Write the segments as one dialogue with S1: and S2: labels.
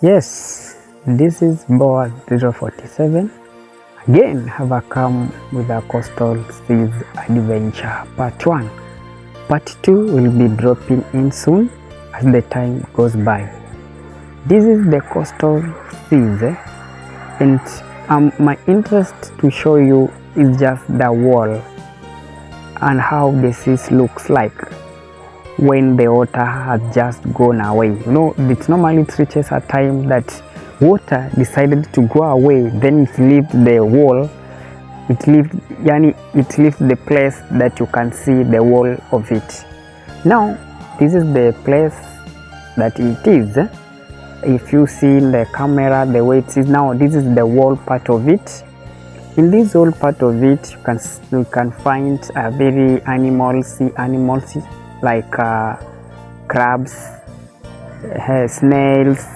S1: Yes, this is Boa 047. Again, have I come with a coastal seas adventure part 1. Part 2 will be dropping in soon as the time goes by. This is the coastal seas, and my interest to show you is just the wall and how the seas looks like when the water has just gone away. You know, it normally reaches a time that water decided to go away, then it leaves the wall, it leaves the place that you can see the wall of it. Now this is the place that it is. If you see in the camera the way it is now, this is the wall part of it. In this whole part of it, you can find very sea animals like crabs, snails.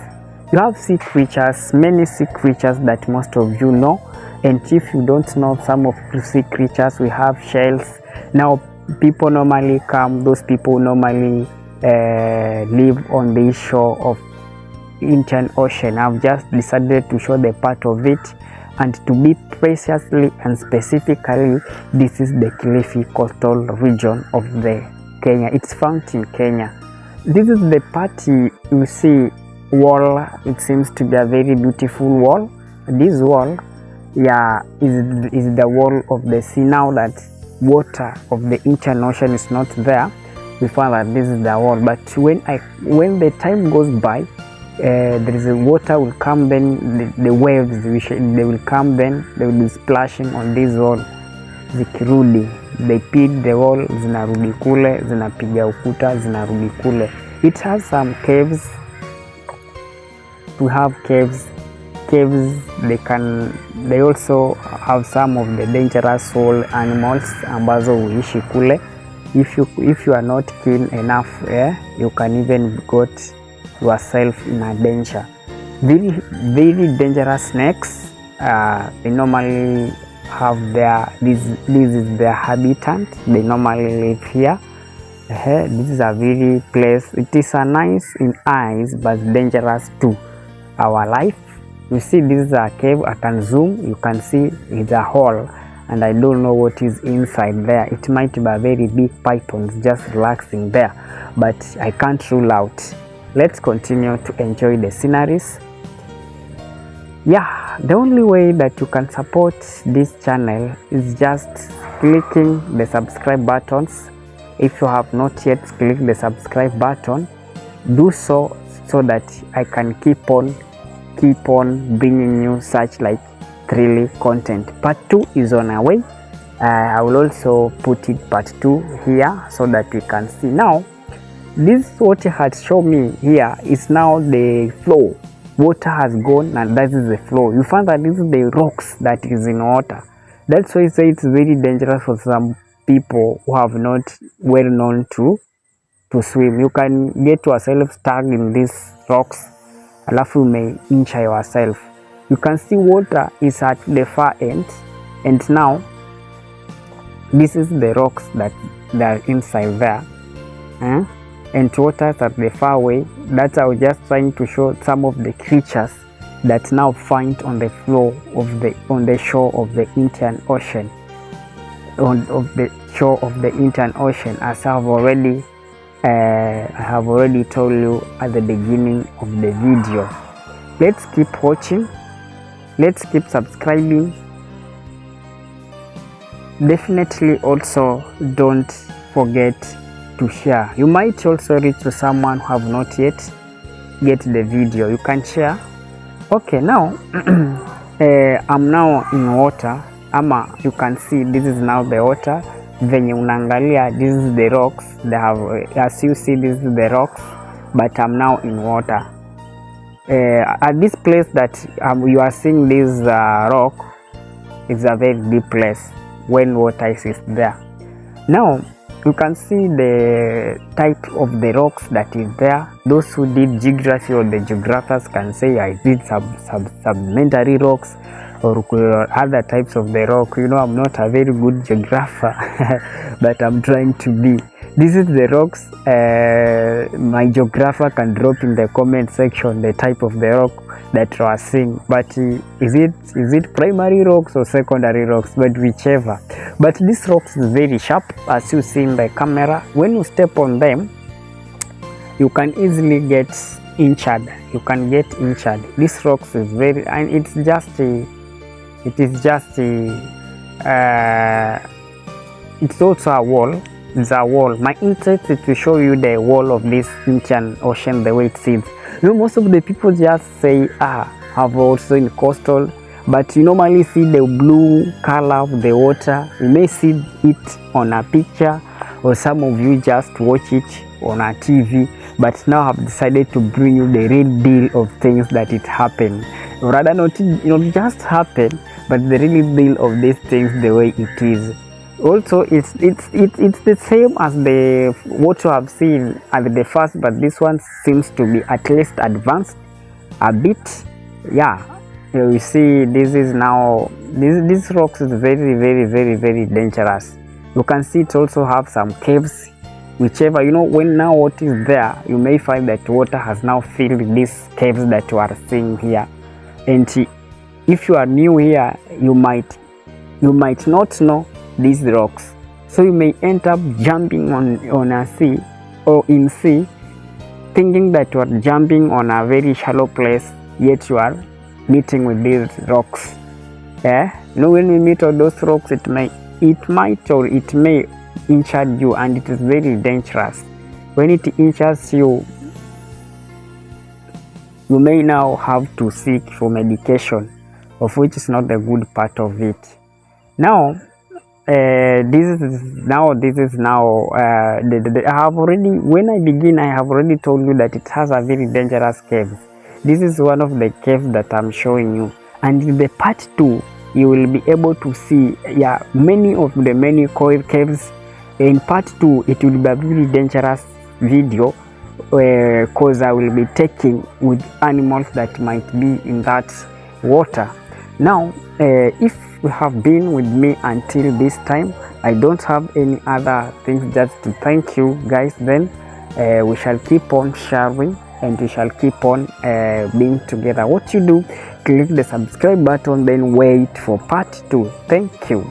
S1: You have sea creatures, many sea creatures that most of you know. And if you don't know some of the sea creatures, we have shells. Now people normally come, those people normally live on the shore of Indian Ocean. I've just decided to show the part of it, and to be preciously and specifically, this is the Kilifi coastal region of the Kenya. It's found in Kenya. This is the part you see wall. It seems to be a very beautiful wall. This wall, yeah, is the wall of the sea. Now that water of the Indian Ocean is not there, we find that this is the wall. But when the time goes by, there is a water will come, then the waves they will come, then they will be splashing on this wall. Zikirudi they pid the wall, zinarudi kule, zinapiga ukuta, zinarudi kule. It has some caves. We have caves. They also have some of the dangerous soul animals ambazo huishi kule. If you are not keen enough, you can even got yourself in a danger. Very dangerous snakes. They normally have this is their habitat. They normally live here. This is a very place. It is a nice in eyes but dangerous to our life. You see, this is a cave. I can zoom. You can see it's a hole, and I don't know what is inside there. It might be a very big pythons just relaxing there, but I can't rule out. Let's continue to enjoy the sceneries. Yeah, the only way that you can support this channel is just clicking the subscribe buttons. If you have not yet clicked the subscribe button, do so that I can keep on bringing you such like thrilling content. Part 2 is on our way. I will also put it part 2 here so that we can see. Now this what it had shown me here is now the flow. Water has gone and that is the flow. You find that this is the rocks that is in water. That's why I say it's very dangerous for some people who have not well known to swim. You can get yourself stuck in these rocks, alafu you may injure yourself. You can see water is at the far end, and now this is the rocks that are inside there. And water at the far away. That's I was just trying to show some of the creatures that now find on the floor of on the shore of the Indian Ocean. Of the shore of the Indian Ocean, as I have already told you at the beginning of the video. Let's keep watching. Let's keep subscribing. Definitely also don't forget to share. You might also reach to someone who have not yet get the video. You can share. Okay, now I'm now in water. Ama you can see this is now the water. Venye unangalia, this is the rocks. They have, as you see, this is the rocks, but I'm now in water. At this place that you are seeing this rock is a very deep place when water is there. Now you can see the type of the rocks that is there. Those who did geography or the geographers can say I did sedimentary rocks. or other types of the rock. You know, I'm not a very good geographer, but I'm trying to be. This is the rocks. My geographer can drop in the comment section the type of the rock that you are seeing, but is it primary rocks or secondary rocks, but whichever. But these rocks is very sharp, as you see in the camera. When you step on them, you can easily get injured. You can get injured. This rocks is very, and it's also a wall. It's a wall. My interest is to show you the wall of this Indian Ocean, the way it sits. You know, most of the people just say, have also in coastal, but you normally see the blue color of the water. You may see it on a picture, or some of you just watch it on a TV. But now I've decided to bring you the real deal of things that it happened. Rather not just happen, but the real deal of these things, the way it is. Also, it's the same as the what you have seen at the first, but this one seems to be at least advanced a bit. Yeah, you see, this is now this rocks is very dangerous. You can see it also have some caves, whichever, you know, when now what is there, you may find that water has now filled these caves that you are seeing here. And if you are new here, you might not know these rocks, so you may end up jumping on a sea or in sea, thinking that you are jumping on a very shallow place, yet you are meeting with these rocks. You know, when we meet on those rocks, it may injure you, and it is very dangerous. When it injures you, you may now have to seek for medication, of which is not the good part of it. Now this is now I have already, when I begin, I have already told you that it has a very dangerous cave. This is one of the caves that I'm showing you, and in the part 2 you will be able to see many of the caves. In part 2 it will be a very dangerous video, because I will be taking with animals that might be in that water. Now if you have been with me until this time, I don't have any other things, just to thank you guys. Then we shall keep on sharing, and we shall keep on being together. What you do, click the subscribe button, then wait for part 2. Thank you.